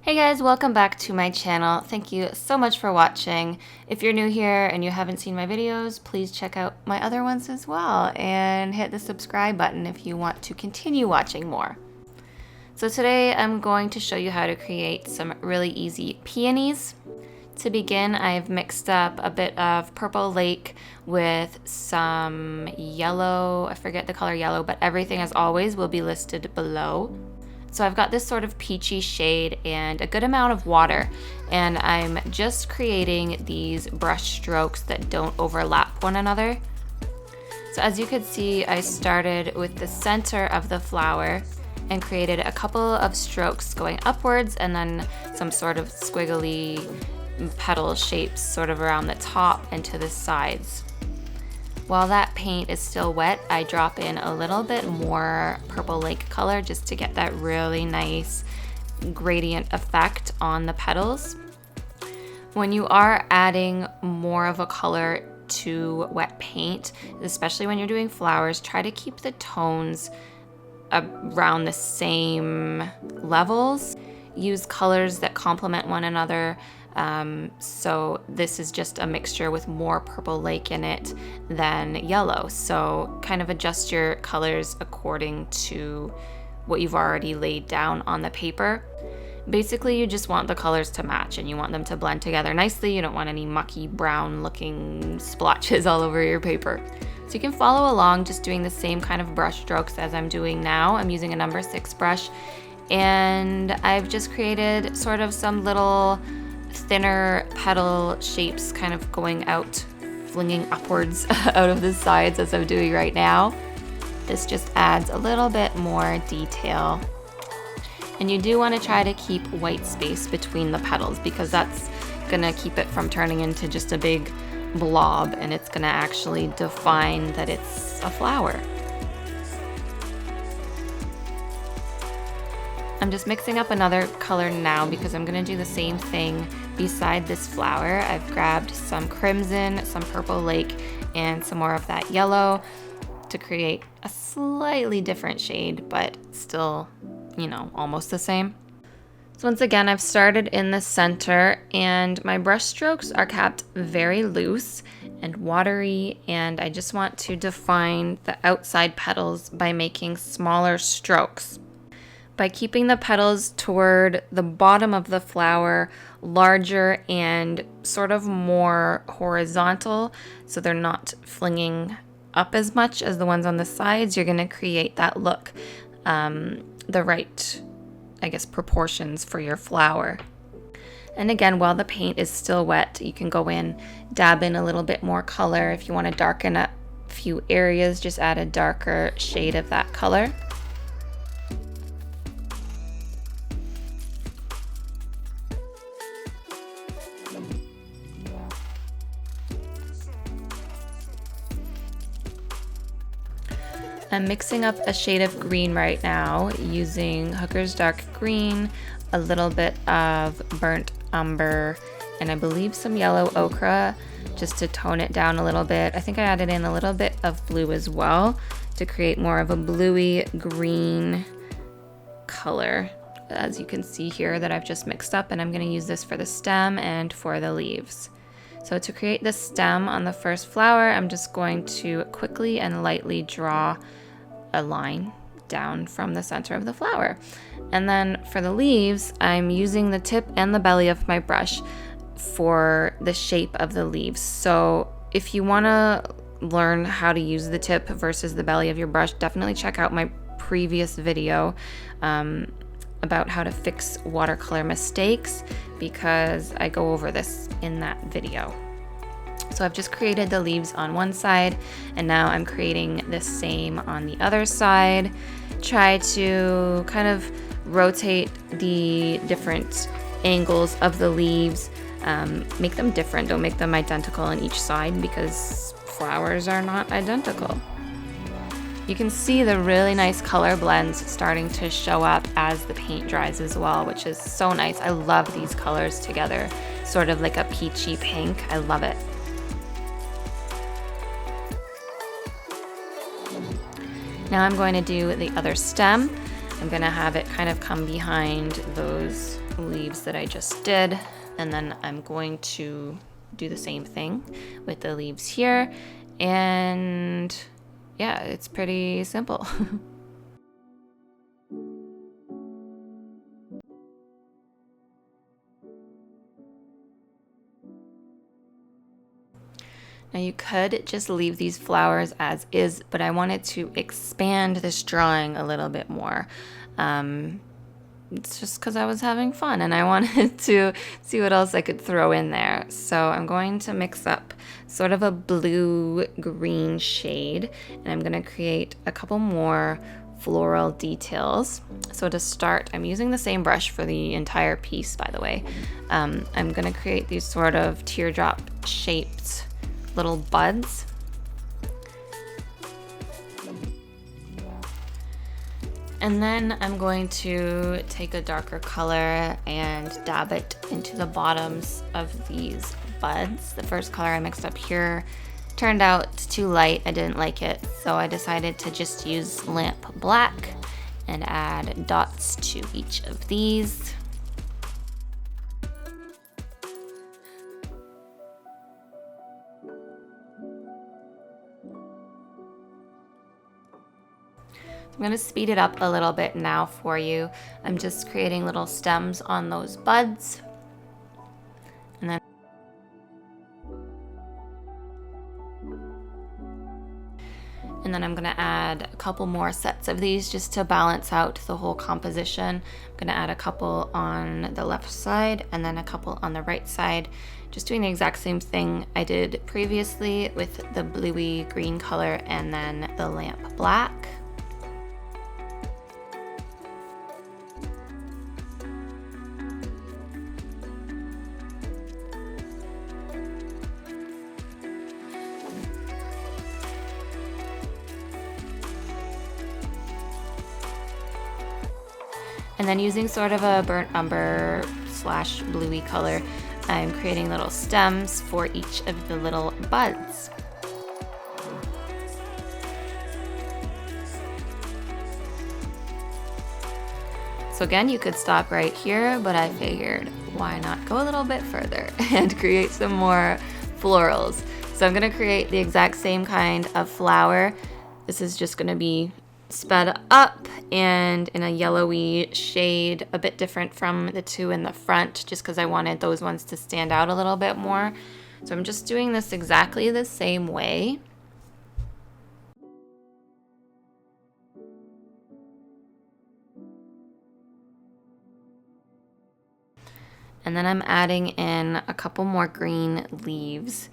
Hey guys, welcome back to my channel. Thank you so much for watching. If you're new here and you haven't seen my videos, please check out my other ones as well and hit the subscribe button if you want to continue watching more. So today I'm going to show you how to create some really easy peonies. To begin, I've mixed up a bit of Purple Lake with some yellow. I forget the color yellow, but everything as always will be listed below. So I've got this sort of peachy shade and a good amount of water, and I'm just creating these brush strokes that don't overlap one another. So as you can see, I started with the center of the flower and created a couple of strokes going upwards and then some sort of squiggly petal shapes sort of around the top and to the sides. While that paint is still wet, I drop in a little bit more Purple Lake color just to get that really nice gradient effect on the petals. When you are adding more of a color to wet paint, especially when you're doing flowers, try to keep the tones around the same levels. Use colors that complement one another. So this is just a mixture with more Purple Lake in it than yellow. So kind of adjust your colors according to what you've already laid down on the paper. Basically, you just want the colors to match and you want them to blend together nicely. You don't want any mucky brown looking splotches all over your paper. So you can follow along just doing the same kind of brush strokes as I'm doing now. I'm using a number 6 brush, and I've just created sort of some little thinner petal shapes kind of going out, flinging upwards out of the sides as I'm doing right now. This just adds a little bit more detail. And you do want to try to keep white space between the petals because that's gonna keep it from turning into just a big blob, and it's gonna actually define that it's a flower. I'm just mixing up another color now because I'm gonna do the same thing beside this flower. I've grabbed some crimson, some Purple Lake, and some more of that yellow to create a slightly different shade, but still, you know, almost the same. So once again, I've started in the center, and my brush strokes are kept very loose and watery, and I just want to define the outside petals by making smaller strokes. By keeping the petals toward the bottom of the flower larger and sort of more horizontal, so they're not flinging up as much as the ones on the sides, you're going to create that look, the right, I guess, proportions for your flower. And again, while the paint is still wet, you can go in, dab in a little bit more color. If you want to darken up a few areas, just add a darker shade of that color. I'm mixing up a shade of green right now using Hooker's Dark Green, a little bit of burnt umber, and I believe some yellow ochre just to tone it down a little bit. I think I added in a little bit of blue as well to create more of a bluey green color, as you can see here that I've just mixed up, and I'm going to use this for the stem and for the leaves. So to create the stem on the first flower, I'm just going to quickly and lightly draw a line down from the center of the flower. And then for the leaves, I'm using the tip and the belly of my brush for the shape of the leaves. So if you want to learn how to use the tip versus the belly of your brush, definitely check out my previous video about how to fix watercolor mistakes, because I go over this in that video. So I've just created the leaves on one side, and now I'm creating the same on the other side. Try to kind of rotate the different angles of the leaves, make them different, don't make them identical on each side because flowers are not identical. You can see the really nice color blends starting to show up as the paint dries as well, which is so nice. I love these colors together, sort of like a peachy pink. I love it. Now I'm going to do the other stem. I'm going to have it kind of come behind those leaves that I just did, and then I'm going to do the same thing with the leaves here, and yeah, it's pretty simple. Now you could just leave these flowers as is, but I wanted to expand this drawing a little bit more. It's just because I was having fun and I wanted to see what else I could throw in there. So I'm going to mix up sort of a blue-green shade, and I'm going to create a couple more floral details. So to start, I'm using the same brush for the entire piece, by the way. I'm going to create these sort of teardrop shaped little buds. And then I'm going to take a darker color and dab it into the bottoms of these buds. The first color I mixed up here turned out too light. I didn't like it, so I decided to just use lamp black and add dots to each of these. I'm going to speed it up a little bit now for you. I'm just creating little stems on those buds. And then I'm going to add a couple more sets of these just to balance out the whole composition. I'm going to add a couple on the left side and then a couple on the right side. Just doing the exact same thing I did previously with the bluey green color and then the lamp black. And then using sort of a burnt umber / bluey color, I'm creating little stems for each of the little buds. So again, you could stop right here, but I figured why not go a little bit further and create some more florals. So I'm gonna create the exact same kind of flower. This is just gonna be sped up and in a yellowy shade, a bit different from the two in the front, just because I wanted those ones to stand out a little bit more. So I'm just doing this exactly the same way. And then I'm adding in a couple more green leaves.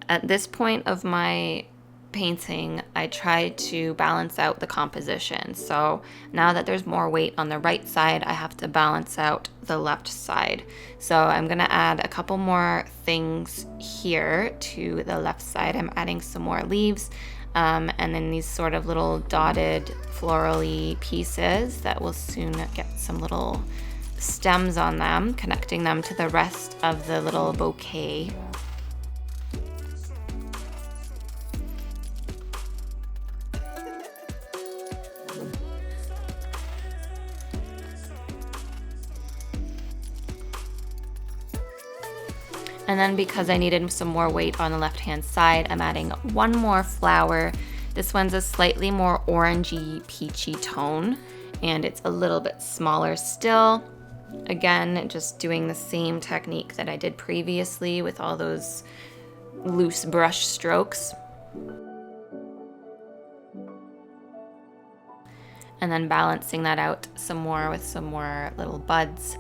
At this point of my painting, I try to balance out the composition. So now that there's more weight on the right side, I have to balance out the left side. So I'm gonna add a couple more things here to the left side. I'm adding some more leaves, and then these sort of little dotted florally pieces that will soon get some little stems on them, connecting them to the rest of the little bouquet. And then because I needed some more weight on the left-hand side, I'm adding one more flower. This one's a slightly more orangey, peachy tone, and it's a little bit smaller still. Again, just doing the same technique that I did previously with all those loose brush strokes. And then balancing that out some more with some more little buds.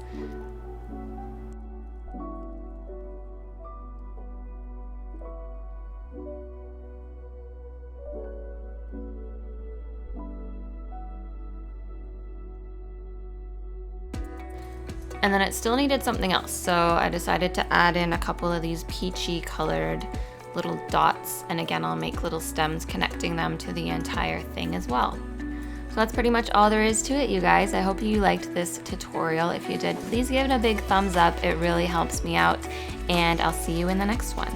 And then it still needed something else, so I decided to add in a couple of these peachy colored little dots, and again I'll make little stems connecting them to the entire thing as well. So that's pretty much all there is to it, you guys. I hope you liked this tutorial. If you did, please give it a big thumbs up. It really helps me out, and I'll see you in the next one.